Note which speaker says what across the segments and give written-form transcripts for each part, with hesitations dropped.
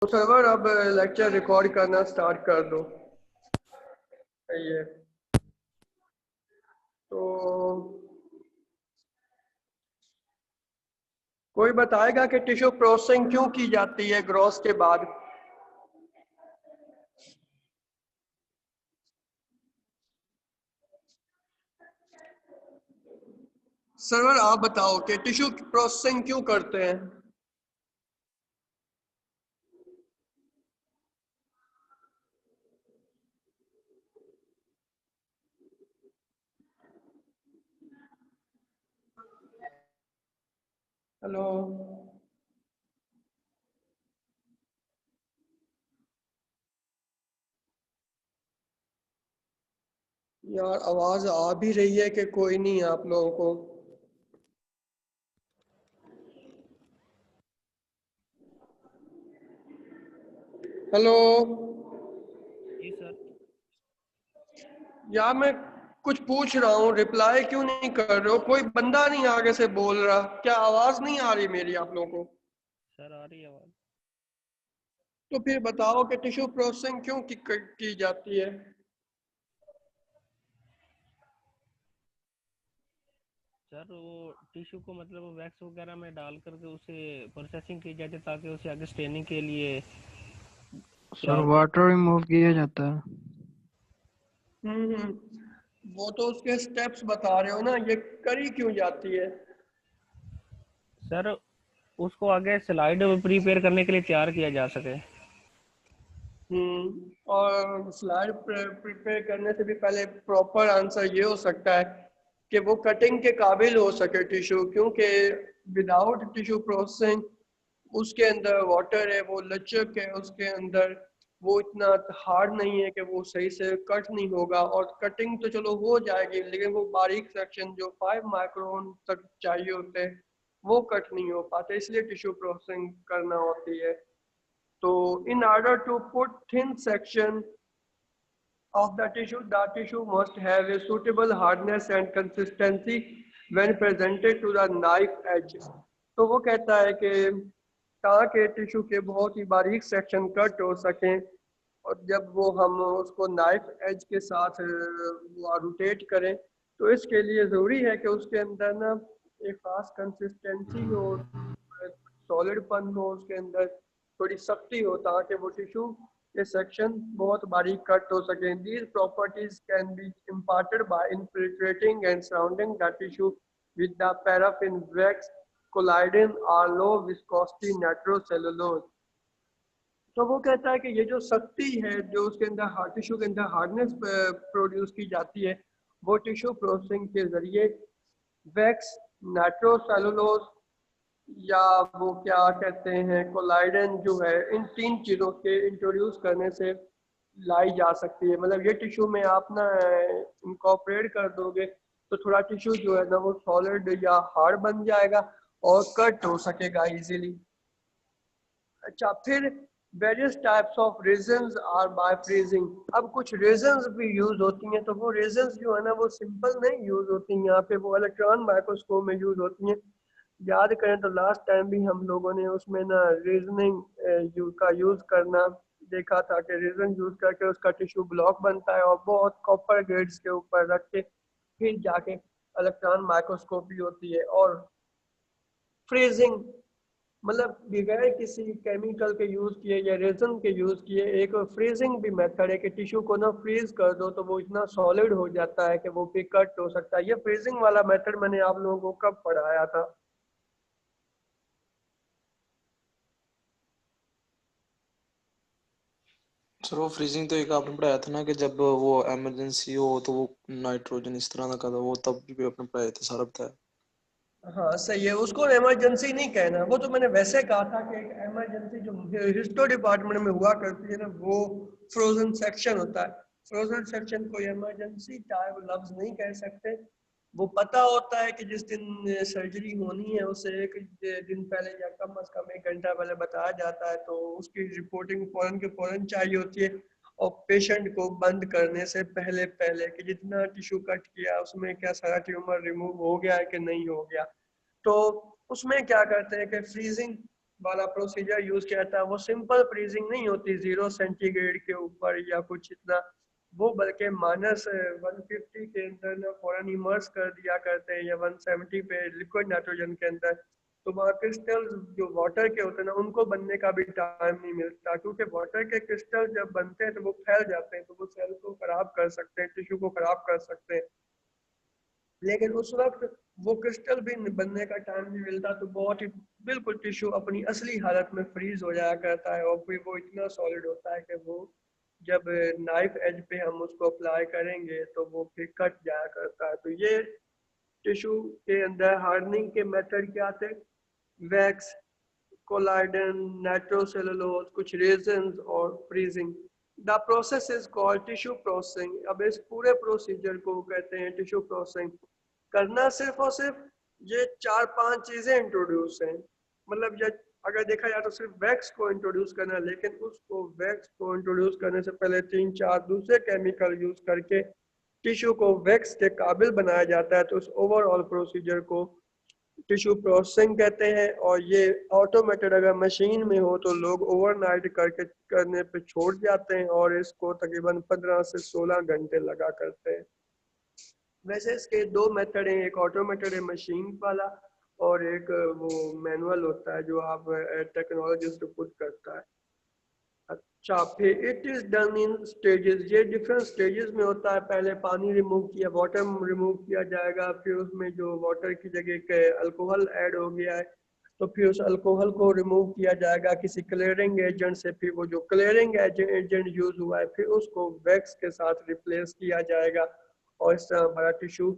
Speaker 1: तो सर्वर अब lecture record करना स्टार्ट कर दो। सही है। तो कोई बताएगा कि टिश्यू प्रोसेसिंग क्यों की जाती है ग्रोथ के बाद? सर्वर आप बताओ कि टिश्यू प्रोसेसिंग क्यों करते हैं? हेलो, यार आवाज आ भी रही है कि कोई नहीं है आप लोगों को? हेलो
Speaker 2: जी सर।
Speaker 1: यार मैं कुछ पूछ रहा हूँ, रिप्लाई क्यों नहीं कर रहे हो? कोई बंदा नहीं आगे से बोल रहा, क्या आवाज नहीं आ रही मेरी आप लोगों को?
Speaker 2: सर आ रही है आवाज।
Speaker 1: तो फिर बताओ कि टिश्यू प्रोसेसिंग क्यों की जाती है?
Speaker 2: सर वो टिश्यू को मतलब वैक्स वगैरह में डाल करके उसे प्रोसेसिंग की जाती है ताकि उसे आगे स्टेनिंग के लिए
Speaker 3: सर
Speaker 2: तैयार किया।
Speaker 3: वाटर रिमूव किया जाता है।
Speaker 1: वो तो उसके स्टेप्स बता रहे हो ना, ये करी क्यों जाती है?
Speaker 2: सर उसको आगे स्लाइड प्रिपेयर करने के लिए तैयार किया जा सके।
Speaker 1: और स्लाइड प्रिपेयर करने से भी पहले प्रॉपर आंसर ये हो सकता है कि वो कटिंग के काबिल हो सके टिश्यू, क्योंकि विदाउट टिश्यू प्रोसेसिंग उसके अंदर वाटर है, वो लचक है उसके अंदर, वो इतना हार्ड नहीं है कि वो सही से कट नहीं होगा। और कटिंग तो चलो हो जाएगी, लेकिन वो बारीक सेक्शन जो 5 माइक्रोन तक चाहिए होते हैं वो कट नहीं हो पाते, इसलिए टिश्यू प्रोसेसिंग करना होती है। So in order to put thin section of the tissue must have a suitable hardness and consistency when presented to the knife edge. तो वो कहता है कि ताकि टिश्यू के बहुत ही बारीक सेक्शन कट हो सकें, और जब वो हम उसको नाइफ एज के साथ वो रोटेट करें, तो इसके लिए ज़रूरी है कि उसके अंदर ना एक ख़ास कंसिस्टेंसी हो, सॉलिडपन हो उसके अंदर, थोड़ी सख्ती हो, ताकि वो टिश्यू के सेक्शन बहुत बारीक कट हो सके। These properties can be imparted by infiltrating and surrounding the tissue with the paraffin wax, collagen or low viscosity nitrocellulose। तो वो कहता है कि ये जो सख्ती है जो उसके अंदर टिश्यू के अंदर हार्डनेस प्रोड्यूस की जाती है, वो टिश्यू प्रोसेसिंग के जरिए वैक्स, नाइट्रोसेलुलोज या वो क्या कहते हैं कोलाइडन जो है, इन तीन चीज़ों के इंट्रोड्यूस करने से लाई जा सकती है। मतलब ये टिश्यू में आप ना इनकॉर्पोरेट कर दोगे तो थोड़ा टिश्यू जो है ना वो सॉलिड या हार्ड बन जाएगा और कट हो सकेगा इजीली। अच्छा, फिर various types of reasons are by freezing. अब कुछ रेजन्स भी यूज होती हैं, तो वो रेजन्स जो है ना वो सिंपल नहीं यूज होती हैं, यहाँ पे वो इलेक्ट्रॉन माइक्रोस्कोप में यूज होती हैं। याद करें तो लास्ट टाइम भी हम लोगों ने उसमें ना रीजनिंग का यूज करना देखा था कि रीजन यूज करके उसका टिश्यू ब्लॉक बनता है, और बहुत कॉपर ग्रेड्स के ऊपर रख के फिर जाके इलेक्ट्रॉन माइक्रोस्कोपी होती है। और फ्रीजिंग मतलब बगैर किसी केमिकल के यूज किए या रेजन के यूज किए एक फ्रीजिंग भी मेथड है कि टिश्यू को ना फ्रीज कर दो तो वो इतना सॉलिड हो जाता है कि वो फिर कट हो सकता है। ये फ्रीजिंग वाला मेथड मैंने आप लोगों को कब पढ़ाया था?
Speaker 4: सर वो फ्रीजिंग तो एक आपने पढ़ाया था ना कि जब वो इमरजेंसी हो तो वो नाइट्रोजन इस तरह का था, वो तब भी आपने पढ़ाया था, सारा बताया।
Speaker 1: हाँ सही है, उसको इमरजेंसी नहीं कहना, वो तो मैंने वैसे कहा था कि एक इमरजेंसी जो हिस्टो डिपार्टमेंट में हुआ करती है ना, वो फ्रोजन सेक्शन होता है। फ्रोजन सेक्शन को इमरजेंसी टाइप लफ्ज नहीं कह सकते। वो पता होता है कि जिस दिन सर्जरी होनी है उसे एक दिन पहले या कम अज कम 1 घंटा पहले बताया जाता है, तो उसकी रिपोर्टिंग फौरन के फौरन चाहिए होती है। और पेशेंट को बंद करने से पहले पहले कि जितना टिश्यू कट किया उसमें क्या सारा ट्यूमर रिमूव हो गया है कि नहीं हो गया। तो उसमें क्या करते हैं कि फ्रीजिंग वाला प्रोसीजर यूज किया जाता है वो सिंपल फ्रीजिंग नहीं होती 0 सेंटीग्रेड के ऊपर या कुछ इतना, वो बल्कि -150 के अंदर ना फौरन इमर्स कर दिया करते हैं या 170 पे लिक्विड नाइट्रोजन के अंदर। तो वहाँ क्रिस्टल जो वाटर के होते हैं ना उनको बनने का भी टाइम नहीं मिलता, क्योंकि वाटर के क्रिस्टल जब बनते हैं तो वो फैल जाते हैं, तो वो सेल को खराब कर सकते हैं, टिश्यू को खराब कर सकते हैं। लेकिन उस वक्त वो क्रिस्टल भी बनने का टाइम नहीं मिलता, तो बहुत ही बिल्कुल टिश्यू अपनी असली हालत में फ्रीज हो जाया करता है और फिर वो इतना सॉलिड होता है कि वो जब नाइफ एज पे हम उसको अप्लाई करेंगे तो वो फिर कट जाया करता है। तो ये टिश्यू के अंदर हार्डनिंग के मेथड क्या थे, वैक्स, कोलाइडन, नाइट्रोसेलुलोज, कुछ रेजन्स और freezing. The process is called tissue processing. अब इस पूरे प्रोसीजर को कहते हैं टिश्यू प्रोसेसिंग। करना सिर्फ और सिर्फ ये 4-5 चीजें इंट्रोड्यूस हैं, मतलब ये अगर देखा जाए तो सिर्फ वैक्स को इंट्रोड्यूस करना है, लेकिन उसको वैक्स को इंट्रोड्यूस करने से पहले 3-4 दूसरे केमिकल यूज करके टिश्यू को वैक्स के काबिल बनाया जाता है। तो उस ओवरऑल प्रोसीजर को टिश्यू प्रोसेसिंग कहते हैं। और ये ऑटोमेटेड अगर मशीन में हो तो लोग ओवरनाइट करके करने पे छोड़ जाते हैं और इसको तकरीबन 15 से 16 घंटे लगा करते हैं। वैसे इसके 2 मेथड हैं, एक ऑटोमेटेड है मशीन वाला और एक वो मैनुअल होता है जो आप टेक्नोलॉजिस्ट खुद करता है। अच्छा, फिर it is done in stages. ये डिफरेंट स्टेजेस में होता है। पहले पानी रिमूव किया, वाटर रिमूव किया जाएगा, फिर उसमें जो वाटर की जगह के अल्कोहल ऐड हो गया है तो फिर उस अल्कोहल को रिमूव किया जाएगा किसी क्लियरिंग एजेंट से। फिर वो जो क्लियरिंग एजेंट यूज हुआ है फिर उसको वैक्स के साथ रिप्लेस किया जाएगा और इस तरह हमारा टिश्यू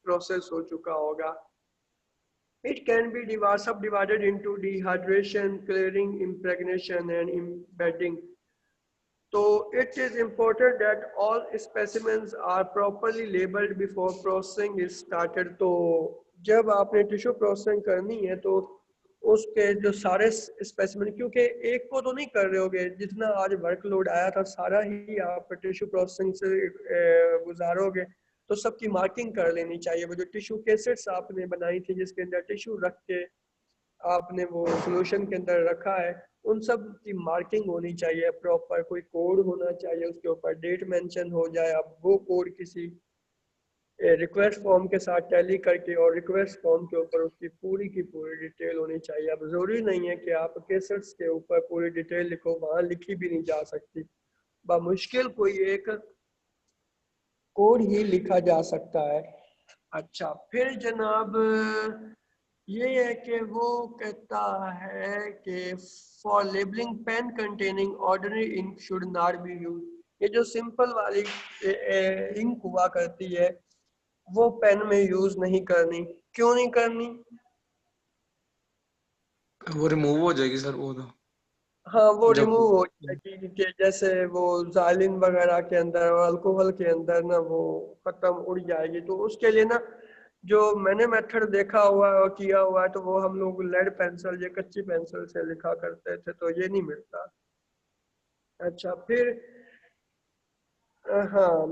Speaker 1: प्रोसेस हो चुका होगा। It can be subdivided into dehydration, clearing, impregnation and embedding. So it is important that all specimens are properly labeled before processing is started. तो जब आपने टिश्यू प्रोसेसिंग करनी है तो उसके जो सारे स्पेसिमेन, क्योंकि एक को तो नहीं कर रहे होगे, जितना आज वर्कलोड आया था सारा ही आप टिश्यू प्रोसेसिंग से गुजारोगे, तो सबकी मार्किंग कर लेनी चाहिए। वो जो टिश्यू कैसेट्स आपने बनाई थी जिसके अंदर टिश्यू रख के आपने वो सोल्यूशन के अंदर रखा है, उन सब की मार्किंग होनी चाहिए प्रॉपर, कोई कोड होना चाहिए उसके ऊपर, डेट मेंशन हो जाए। अब वो कोड किसी रिक्वेस्ट फॉर्म के साथ टैली करके और रिक्वेस्ट फॉर्म के ऊपर उसकी पूरी की पूरी डिटेल होनी चाहिए। अब जरूरी नहीं है कि आप कैसेट्स के ऊपर पूरी डिटेल लिखो, वहां लिखी भी नहीं जा सकती, बामुश्किल कोई एक कोड ही लिखा जा सकता है। अच्छा, फिर जनाब ये है कि वो कहता है कि for labelling pen containing ordinary ink should not be use. ये जो सिंपल वाली इंक हुआ करती है वो पेन में यूज नहीं करनी। क्यों नहीं करनी?
Speaker 4: वो रिमूव हो जाएगी सर वो तो,
Speaker 1: हाँ, वो
Speaker 4: जब
Speaker 1: रिमूव हो जाएगी कि जैसे वो जालिन वगैरह के अंदर और अल्कोहल के अंदर ना वो खत्म उड़ जाएगी। तो उसके लिए ना जो मैंने मेथड देखा हुआ है और किया हुआ है तो वो हम लोग लेड पेंसिल या कच्ची पेंसिल से लिखा करते थे, तो ये नहीं मिलता। अच्छा, फिर हाँ,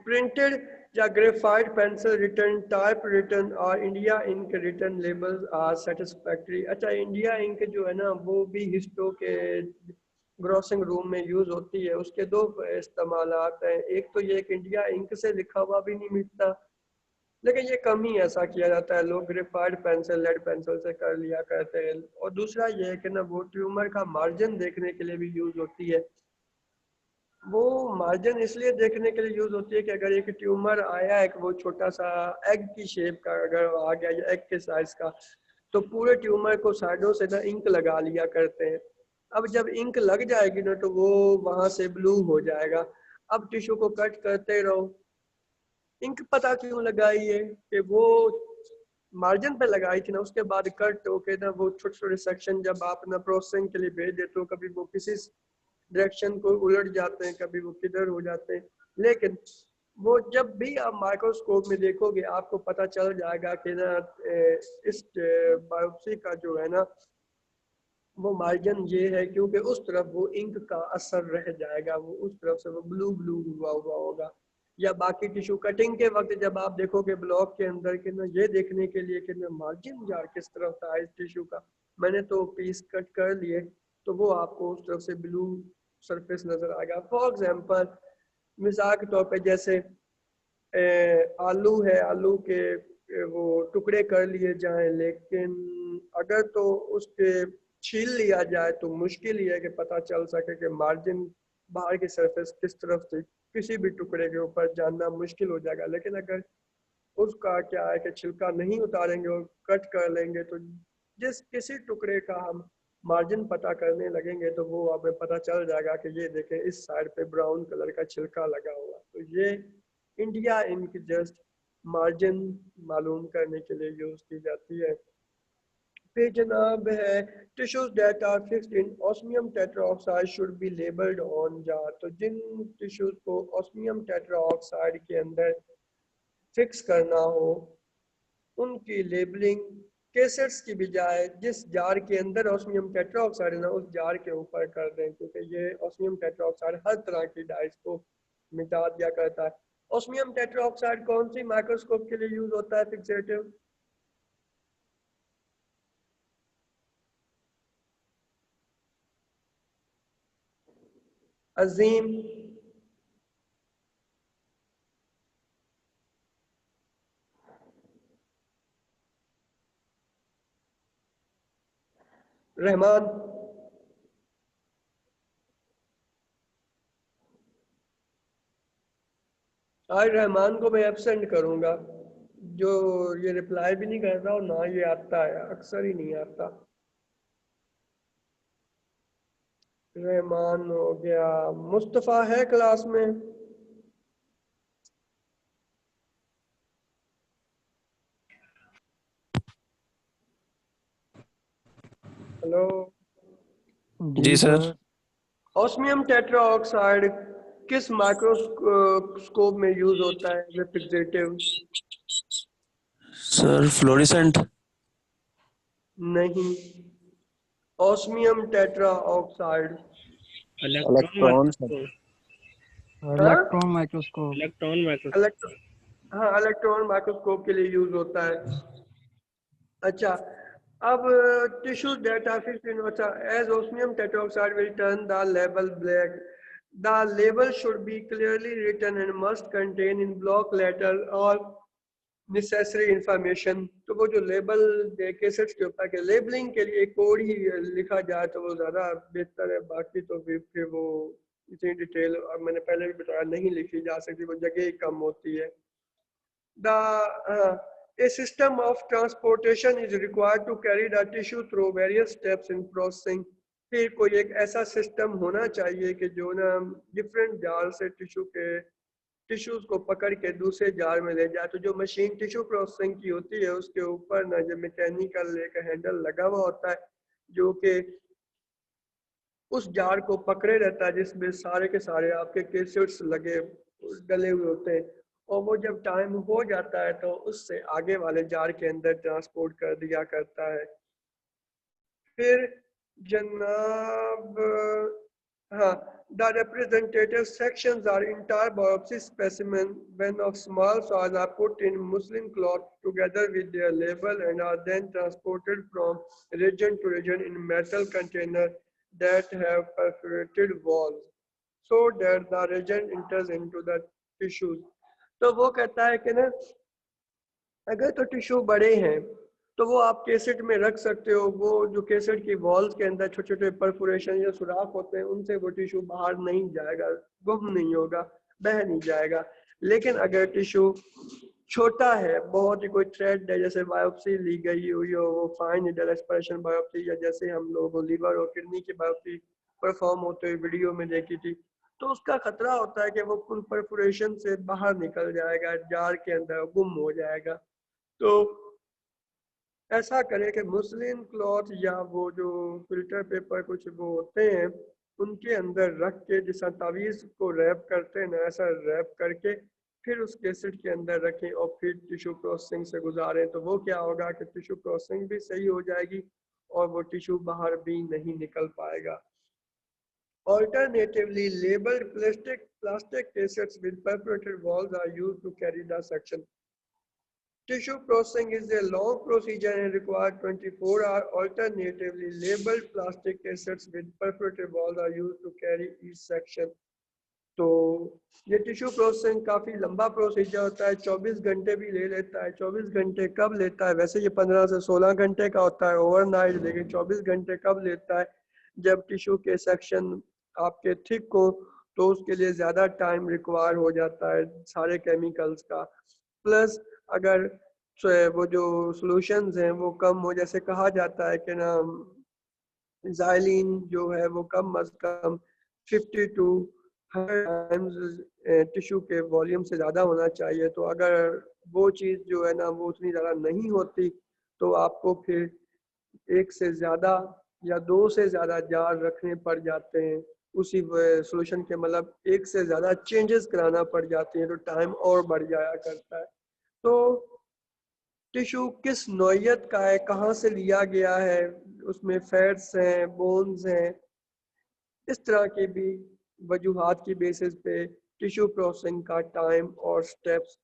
Speaker 1: प्रिंटेड या graphite pencil return type return और India ink return labels are satisfactory. अच्छा, इंडिया इंक जो है ना वो भी हिस्टो के ग्रॉसिंग रूम में यूज होती है। उसके 2 इस्तेमाल हैं, एक तो ये कि इंडिया इंक से लिखा हुआ भी नहीं मिलता, लेकिन ये कम ही ऐसा किया जाता है, लोग ग्रेफाइट पेंसिल लेड पेंसिल से कर लिया करते हैं। और दूसरा ये है कि ना वो ट्यूमर का मार्जिन देखने के लिए भी यूज होती है। वो मार्जिन इसलिए देखने के लिए यूज होती है कि अगर एक ट्यूमर आया है, वो छोटा सा एग की शेप का अगर आ गया या एग के साइज का, तो पूरे ट्यूमर को साइडों से ना इंक लगा लिया करते हैं। अब जब इंक लग जाएगी ना तो वो वहां से ब्लू हो जाएगा। अब टिश्यू को कट करते रहो। इंक पता क्यों लगाई है कि वो मार्जिन पे लगाई थी ना, उसके बाद कट होके ना वो छोटे छोटे सेक्शन जब आप ना प्रोसेसिंग के लिए भेज देते हो, कभी वो किसी डायरेक्शन को उलट जाते हैं, कभी वो किधर हो जाते हैं। लेकिन वो जब भी आप माइक्रोस्कोप में देखोगे आपको पता चल जाएगा कि ना इस बायोप्सी का जो है ना वो मार्जिन ये है, क्योंकि उस तरफ वो इंक का असर रह जाएगा, वो उस तरफ से वो ब्लू ब्लू हुआ हुआ होगा। या बाकी टिश्यू कटिंग के वक्त जब आप देखोगे ब्लॉक के अंदर के ना ये देखने के लिए कि ना मार्जिन यार किस तरफ था इस टिश्यू का, मैंने तो पीस कट कर लिए, तो वो आपको उस तरफ से ब्लू सरफेस नजर आएगा। फॉर एग्जांपल मिसाल के तौर पे जैसे आलू है, आलू के वो टुकड़े कर लिए जाएं, लेकिन अगर तो उसके छील लिया जाए तो मुश्किल ही है कि पता चल सके कि मार्जिन बाहर की सरफेस किस तरफ से किसी भी टुकड़े के ऊपर जानना मुश्किल हो जाएगा। लेकिन अगर उसका क्या है कि छिलका नहीं उतारेंगे और कट कर लेंगे तो जिस किसी टुकड़े का हम मार्जिन पता करने लगेंगे तो वो हमें पता चल जाएगा कि ये देखें इस साइड पे ब्राउन कलर का छिलका लगा हुआ। तो ये इंडिया इंक जस्ट मार्जिन मालूम करने के लिए यूज की जाती है। फिर जनाब है tissues that are fixed in osmium tetroxide should be labelled on jar. तो जिन टिश्यूज को ऑस्मियम टेट्राऑक्साइड के अंदर फिक्स करना हो उनकी लेबलिंग केसेट्स की बजाय जिस जार के अंदर ऑस्मियम टेट्राऑक्साइड है ना उस जार के ऊपर कर दें, क्योंकि ये ऑस्मियम टेट्राऑक्साइड हर तरह की डाइस को मिटा दिया करता है। ऑस्मियम टेट्राऑक्साइड कौन सी माइक्रोस्कोप के लिए यूज होता है फिक्सेटिव? अजीम, रहमान, आज रहमान को मैं एब्सेंट करूंगा, जो ये रिप्लाई भी नहीं कर रहा और ना ये आता है, अक्सर ही नहीं आता। रहमान हो गया, मुस्तफ़ा है क्लास में? हेलो,
Speaker 3: जी सर।
Speaker 1: ऑस्मियम टेट्राऑक्साइड किस माइक्रोस्कोप में यूज होता है as a fixative?
Speaker 5: Sir fluorescent.
Speaker 1: नहीं, ऑस्मियम टेट्राऑक्साइड
Speaker 2: इलेक्ट्रॉन माइक्रोस्कोप।
Speaker 1: हाँ
Speaker 3: इलेक्ट्रॉन माइक्रोस्कोप।
Speaker 2: Electron microscope.
Speaker 1: हाँ इलेक्ट्रॉन माइक्रोस्कोप के लिए यूज होता है। अच्छा, अब tissues that are fixed in water as osmium tetroxide will turn the label black, the label should be clearly written and must contain in block letter और necessary information. तो वो जो लेबल केसेट्स के ऊपर के लेबलिंग के लिए code ही लिखा जाए तो वो ज़्यादा बेहतर है। बाकी तो फिर वो इतनी डिटेल मैंने पहले भी बताया नहीं लिखी जा सकती, वो जगह ही कम होती है। A system of transportation is required to carry the tissue through various steps in processing। फिर कोई एक ऐसा सिस्टम होना चाहिए कि जो ना डिफरेंट जार से टिश्यूज को पकड़ के दूसरे जार में ले जाए। तो जो मशीन टिश्यू प्रोसेसिंग की होती है उसके ऊपर ना जो मैकेनिकल एक हैंडल लगा हुआ होता है जो कि उस जार को पकड़े रहता है, जिसमें सारे के सारे आपके केसेट्स लगे डले हुए होते हैं, और वो जब टाइम हो जाता है तो उससे आगे वाले जार के अंदर ट्रांसपोर्ट कर दिया करता है। फिर जनाब हाँ, the representative sections are entire biopsy specimen when of small size are put in muslin cloth together with their label and are then transported from region to region in metal container that have perforated walls so that the reagent enters into the tissues। तो वो कहता है कि ना अगर तो tissue बड़े हैं तो वो आप केसेट में रख सकते हो, वो जो केसेट की वॉल्स के अंदर छोटे छोटे परफोरेशन या सुराख होते हैं उनसे वो टिश्यू बाहर नहीं जाएगा, गुम नहीं होगा, बह नहीं जाएगा। लेकिन अगर टिश्यू छोटा है, बहुत ही कोई थ्रेड है, जैसे बायोप्सी ली गई हुई हो, वो फाइन नीडल एक्सप्रेशन बायोप्सी, या जैसे हम लोग लीवर और किडनी की बायोप्सी परफॉर्म होते हुए वीडियो में देखी थी, तो उसका खतरा होता है कि वो कुल परफोरेशन से बाहर निकल जाएगा, जार के अंदर गुम हो जाएगा। तो ऐसा करें कि मुस्लिम क्लॉथ या वो जो फिल्टर पेपर कुछ वो होते हैं उनके अंदर रख के, जैसा तावीज़ को रैप करते हैं ना, ऐसा रैप करके फिर उस केसेट के अंदर रखें और फिर टिश्यू प्रोसेसिंग से गुजारें। तो वो क्या होगा कि टिश्यू प्रोसेसिंग भी सही हो जाएगी और वो टिश्यू बाहर भी नहीं निकल पाएगा। Alternatively, labeled plastic cassettes with perforated walls are used to carry the section। Tissue processing is a long procedure and requires 24-hour alternatively labeled plastic cassettes with perforated walls are used to carry each section. तो ये tissue processing काफ़ी लंबा procedure होता है, 24 घंटे भी ले लेता है। 24 घंटे कब लेता है? वैसे ये 15 से 16 घंटे का होता है ओवरनाइट, लेकिन 24 घंटे कब लेता है? जब टिश्यू के सेक्शन आपके थिक हो तो उसके लिए ज़्यादा टाइम रिक्वायर हो जाता है सारे केमिकल्स का। प्लस अगर वो जो सॉल्यूशंस हैं वो कम हो, जैसे कहा जाता है कि ना ज़ाइलिन जो है वो कम अज़ कम 50 टू 100 टाइम्स टिश्यू के वॉल्यूम से ज़्यादा होना चाहिए। तो अगर वो चीज़ जो है ना वो उतनी ज़्यादा नहीं होती तो आपको फिर एक से ज़्यादा या दो से ज़्यादा जार रखने पड़ जाते हैं उसी सॉल्यूशन के, मतलब एक से ज़्यादा चेंजेस कराना पड़ जाते हैं, तो टाइम और बढ़ जाया करता है। तो टिश्यू किस नौइयत का है, कहाँ से लिया गया है, उसमें फैट्स हैं, बोन्स हैं, इस तरह की भी वजूहात की बेसिस पे टिश्यू प्रोसेसिंग का टाइम और स्टेप्स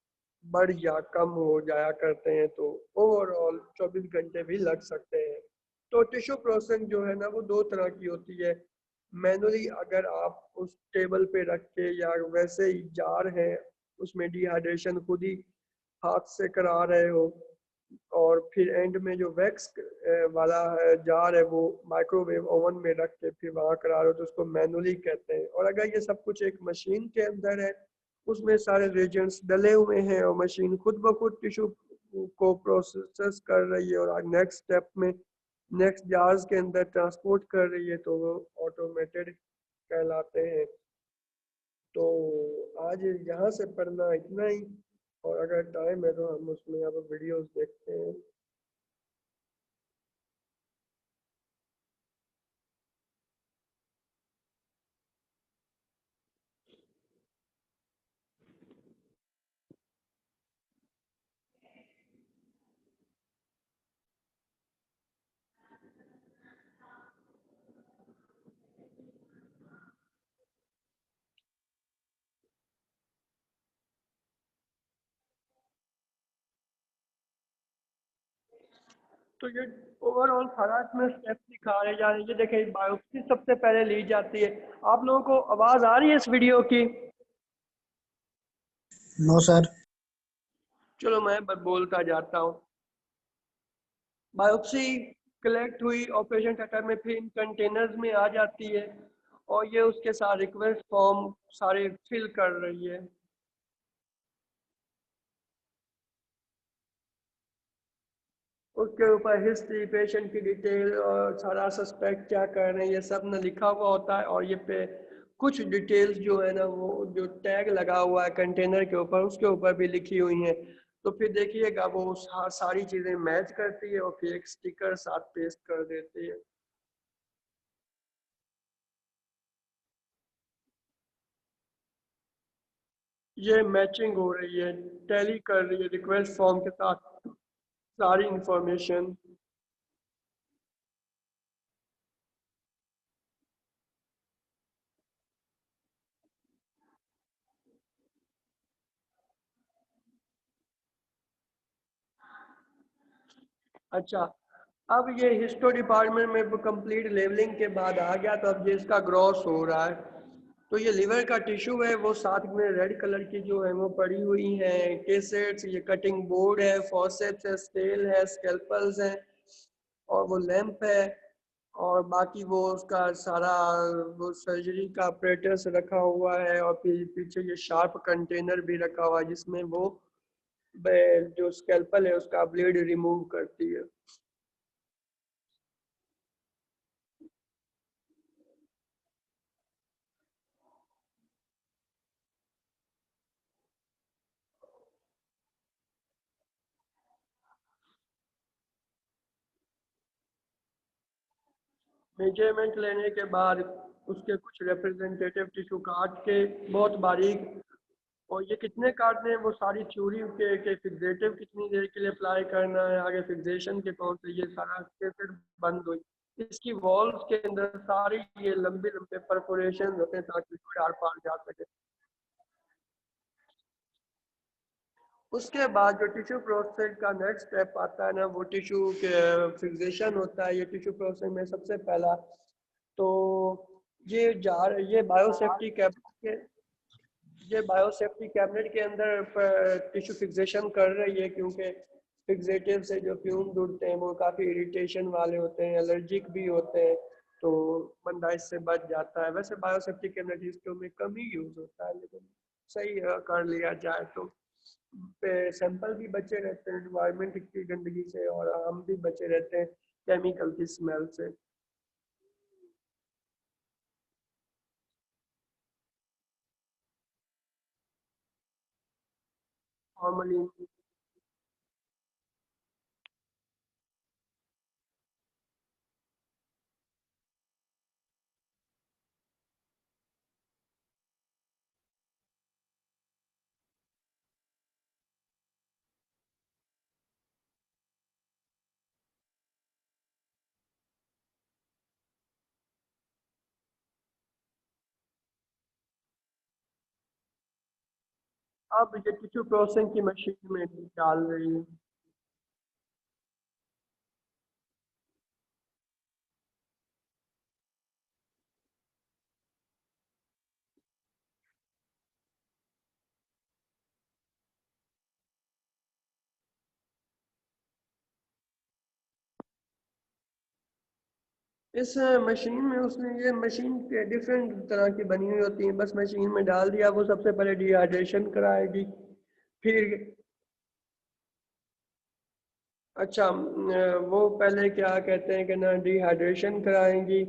Speaker 1: बढ़ या कम हो जाया करते हैं। तो ओवरऑल 24 घंटे भी लग सकते हैं। तो टिश्यू प्रोसेसिंग जो है ना वो दो तरह की होती है। मैनुअली अगर आप उस टेबल पे रख के या वैसे ही जार है उसमें डिहाइड्रेशन खुद ही हाथ से करा रहे हो, और फिर एंड में जो वैक्स वाला है जार है वो माइक्रोवेव ओवन में रख के फिर वहाँ करा रहे हो तो उसको मैनुअली कहते हैं। और अगर ये सब कुछ एक मशीन के अंदर है, उसमें सारे रिएजेंट्स डले हुए हैं और मशीन खुद ब खुद टिश्यू को प्रोसेस कर रही है और नेक्स्ट स्टेप में नेक्स्ट जार्स के अंदर ट्रांसपोर्ट कर रही है, तो वो ऑटोमेटेड कहलाते हैं। तो आज यहाँ से पढ़ना इतना ही, और अगर टाइम है तो हम उसमें अब वीडियोस देखते हैं। तो ये ओवरऑल सारा इसमें स्टेप्स दिखाए जा रहे हैं। ये देखिए बायोप्सी सबसे पहले ली जाती है। आप लोगों को आवाज आ रही है इस वीडियो की?
Speaker 3: No sir.
Speaker 1: चलो मैं बस बोलता जाता हूँ। बायोप्सी कलेक्ट हुई ऑपरेशन थिएटर में, फिर इन कंटेनर्स में आ जाती है और ये उसके साथ रिक्वेस्ट फॉर्म सारे फिल कर रही है। उसके ऊपर हिस्ट्री, पेशेंट की डिटेल और सारा सस्पेक्ट क्या कर रहे हैं ये सब ना लिखा हुआ होता है। और ये पे कुछ डिटेल्स जो है ना वो जो टैग लगा हुआ है कंटेनर के ऊपर उसके ऊपर भी लिखी हुई हैं। तो फिर देखिएगा वो सारी चीज़ें मैच करती है और फिर एक स्टिकर साथ पेस्ट कर देती है। ये मैचिंग हो रही है, टैली कर रही है रिक्वेस्ट फॉर्म के साथ सारी इंफॉर्मेशन। अच्छा, अब ये हिस्टो डिपार्टमेंट में कंप्लीट लेवलिंग के बाद आ गया, तो अब ये इसका ग्रॉस हो रहा है। तो ये लिवर का टिश्यू है, वो साथ में रेड कलर की जो है वो पड़ी हुई है केसेट्स, ये कटिंग बोर्ड है, फॉर्सेप्स है, स्केल है, स्केल्पल्स है और वो लैंप है। और बाकी वो उसका सारा वो सर्जरी का अपरेटस रखा हुआ है और फिर पीछे ये शार्प कंटेनर भी रखा हुआ है जिसमें वो जो स्केल्पल है उसका ब्लेड रिमूव करती है। मेजरमेंट लेने के बाद उसके कुछ रिप्रेजेंटेटिव टिश्यू काट के बहुत बारीक, और ये कितने काटने हैं वो सारी थ्योरी के फिक्सेटिव कितनी देर के लिए अप्लाई करना है, आगे फिक्सेशन के तौर से ये सारा कैसेट बंद हुई। इसकी वॉल्स के अंदर सारी ये लंबे लंबे परफोरेशन होते हैं ताकि कोई आर पार जा सके। उसके बाद जो टिश्यू प्रोसेस का नेक्स्ट स्टेप आता है ना, वो टिश्यू के फिक्सेशन होता है। ये टिश्यू प्रोसेस में सबसे पहला तो ये बायोसेफ्टी कैबिनेट के अंदर टिश्यू फिक्सेशन कर रही है, क्योंकि फिक्सेटिव से जो फ्यूम्स उड़ते हैं वो काफ़ी इरिटेशन वाले होते हैं, एलर्जिक भी होते हैं, तो बंदा इससे बच जाता है। वैसे बायोसेफ्टी कैबिनेट इसके में कम ही यूज़ होता है, लेकिन सही कर लिया जाए तो सैंपल भी बचे रहते हैं एनवायरनमेंट की गंदगी से, और हम भी बचे रहते हैं केमिकल की स्मेल से। नॉर्मली अब ये टिश्यू प्रोसेसिंग की मशीन में डाल रही है। इस मशीन में उसने ये मशीन डिफरेंट तरह की बनी हुई होती है, बस मशीन में डाल दिया। वो सबसे पहले डिहाइड्रेशन कराएगी, फिर अच्छा वो पहले क्या कहते हैं कि ना डिहाइड्रेशन कराएंगी,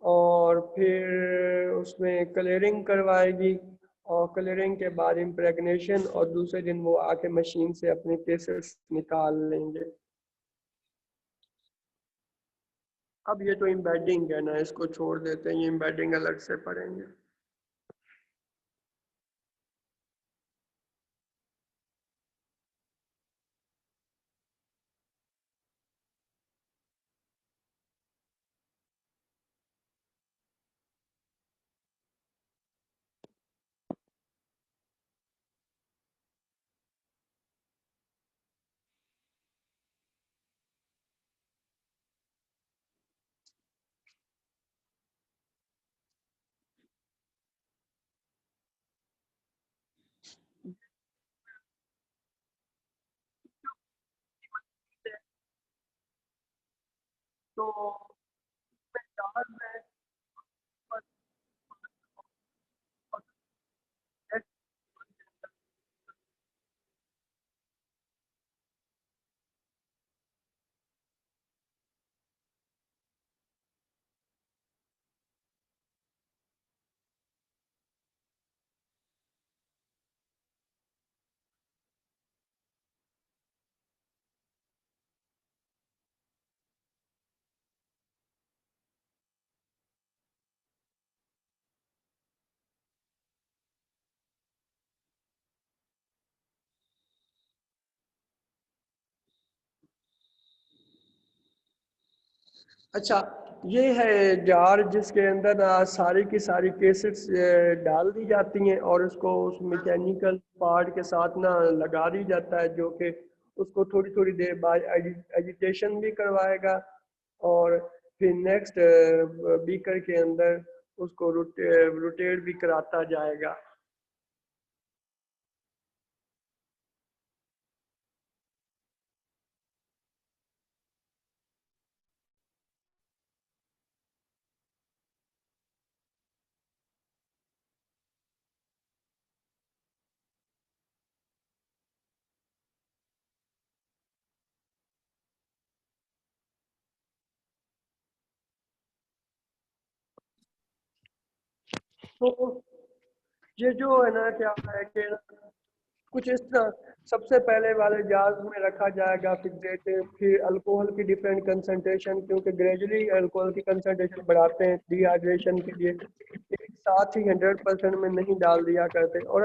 Speaker 1: और फिर उसमें कलरिंग करवाएगी, और कलरिंग के बाद इम्प्रेगनेशन, और दूसरे दिन वो आके मशीन से अपने केसेस निकाल लेंगे। अब ये तो एम्बेडिंग है ना, इसको छोड़ देते हैं, ये एम्बेडिंग अलग से पढ़ेंगे। तो जार में अच्छा, ये है जार जिसके अंदर ना सारी की सारी केसेट्स डाल दी जाती हैं, और उसको उस मैकेनिकल पार्ट के साथ ना लगा दी जाता है, जो कि उसको थोड़ी थोड़ी देर बाद एजिटेशन भी करवाएगा, और फिर नेक्स्ट बीकर के अंदर उसको रोटेट भी कराता जाएगा। तो ये जो है ना, क्या है कि कुछ इस तरह सबसे पहले वाले जार्स में रखा जाएगा फिक्सेटिव, फिर अल्कोहल की डिफरेंट कंसंट्रेशन, क्योंकि ग्रेजुअली अल्कोहल की कंसंट्रेशन बढ़ाते हैं डिहाइड्रेशन के लिए, एक साथ ही 100% में नहीं डाल दिया करते। और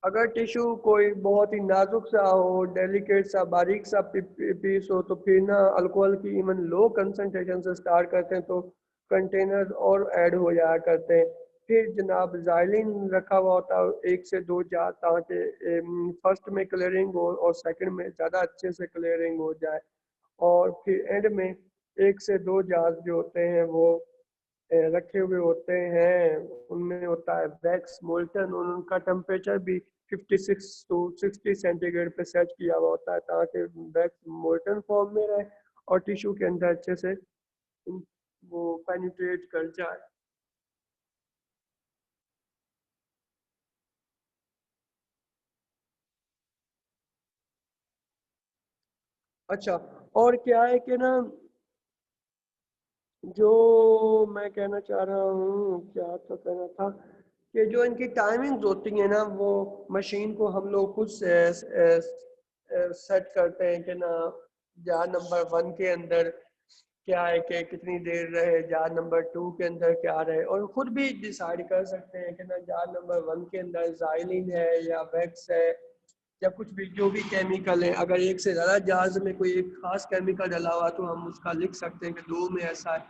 Speaker 1: अगर टिश्यू कोई बहुत ही नाजुक सा हो, डेलिकेट सा, बारीक सा पीस हो, तो फिर ना अल्कोहल की इवन लो कंसंट्रेशन से स्टार्ट करते हैं, तो कंटेनर और ऐड हो जाया करते हैं। फिर जनाब जाइलिन रखा हुआ होता है 1 से 2 जार, ताकि फर्स्ट में क्लियरिंग हो और सेकंड में ज़्यादा अच्छे से क्लियरिंग हो जाए। और फिर एंड में 1 से 2 जार जो होते हैं वो रखे हुए होते हैं, उनमें होता है वैक्स मोल्टन, और उनका टेम्परेचर भी 56 to 60 सेंटीग्रेड पे सेट किया हुआ होता है, ताकि वैक्स मोल्टन फॉर्म में रहे और टिश्यू के अंदर अच्छे से वो पेनिट्रेट कर जाए। अच्छा, और क्या है कि ना, जो मैं कहना चाह रहा हूँ, क्या तो कहना था कि जो इनकी टाइमिंग्स होती है ना, वो मशीन को हम लोग खुद से सेट करते हैं कि ना जार नंबर 1 के अंदर क्या है कि कितनी देर रहे, जार नंबर 2 के अंदर क्या रहे, और खुद भी डिसाइड कर सकते हैं कि ना जार नंबर 1 के अंदर जाइलिन है या वैक्स है या कुछ भी जो भी केमिकल है। अगर एक से ज़्यादा जार्स में कोई एक खास केमिकल डला हुआ तो हम उसका लिख सकते हैं कि 2 में ऐसा है,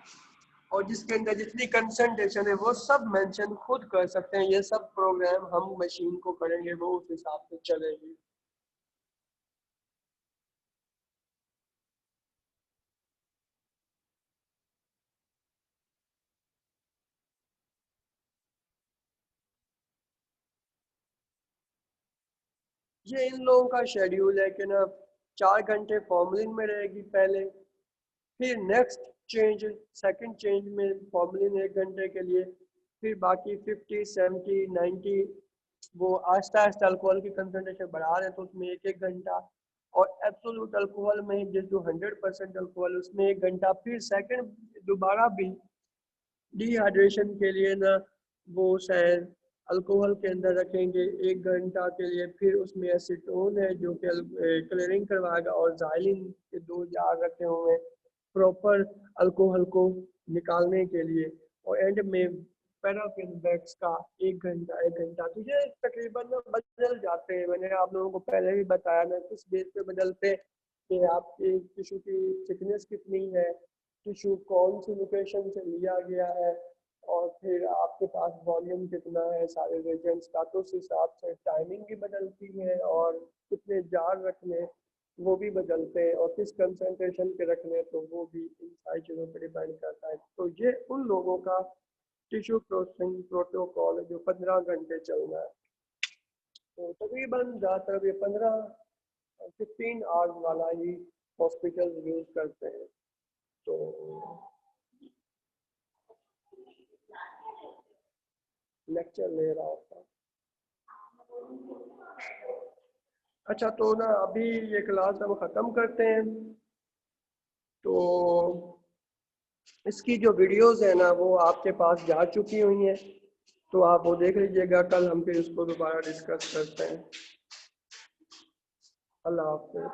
Speaker 1: और जिसके अंदर जितनी कंसंट्रेशन है वो सब मेंशन खुद कर सकते हैं। ये सब प्रोग्राम हम मशीन को करेंगे, वो उस हिसाब से चलेगी। ये इन लोगों का शेड्यूल है कि ना 4 घंटे फॉर्मलिन में रहेगी पहले, फिर नेक्स्ट चेंज, सेकंड चेंज में फॉर्मलिन 1 घंटे के लिए, फिर बाकी 50 70 90 वो आहिस्ता आहिस्ता अल्कोहल की कंसंट्रेशन बढ़ा रहे हैं तो उसमें 1 घंटा, और एब्सोल्यूट अल्कोहल में जो 100% अल्कोहल उसमें 1 घंटा, फिर सेकंड दोबारा भी डिहाइड्रेशन के लिए ना वो शायद अल्कोहल के अंदर रखेंगे 1 घंटा के लिए, फिर उसमें एसीटोन है जो कि क्लियरिंग करवाएगा, और जाइलिन के 2 जार रखे हुए हैं प्रॉपर अल्कोहल को निकालने के लिए, और एंड में पैराफिन वैक्स का 1 घंटा। तो ये तकरीबन ना बदल जाते हैं, मैंने आप लोगों को पहले भी बताया ना किस बेस पे बदलते हैं कि आपकी टिश्यू की थिकनेस कितनी है, टिश्यू कौन सी लोकेशन से लिया गया है, और फिर आपके पास वॉल्यूम कितना है सारे रिएजेंट्स का, तो उस हिसाब से टाइमिंग भी बदलती है, और कितने जार रखने वो भी बदलते हैं, और किस कंसंट्रेशन के रखने तो वो भी इन सारी चीज़ों पर डिपेंड करता है। तो ये उन लोगों का टिश्यू प्रोसेसिंग प्रोटोकॉल है जो 15 घंटे चलना है। तो तकरीबन ज़्यादातर ये 15 आवर्स वाला ही हॉस्पिटल यूज़ करते हैं। तो लेक्चर ले रहा होता। अच्छा, तो ना अभी ये क्लास हम ख़त्म करते हैं, तो इसकी जो वीडियोस है ना वो आपके पास जा चुकी हुई हैं, तो आप वो देख लीजिएगा, कल हम फिर इसको दोबारा डिस्कस करते हैं। अल्लाह हाफ़िज़।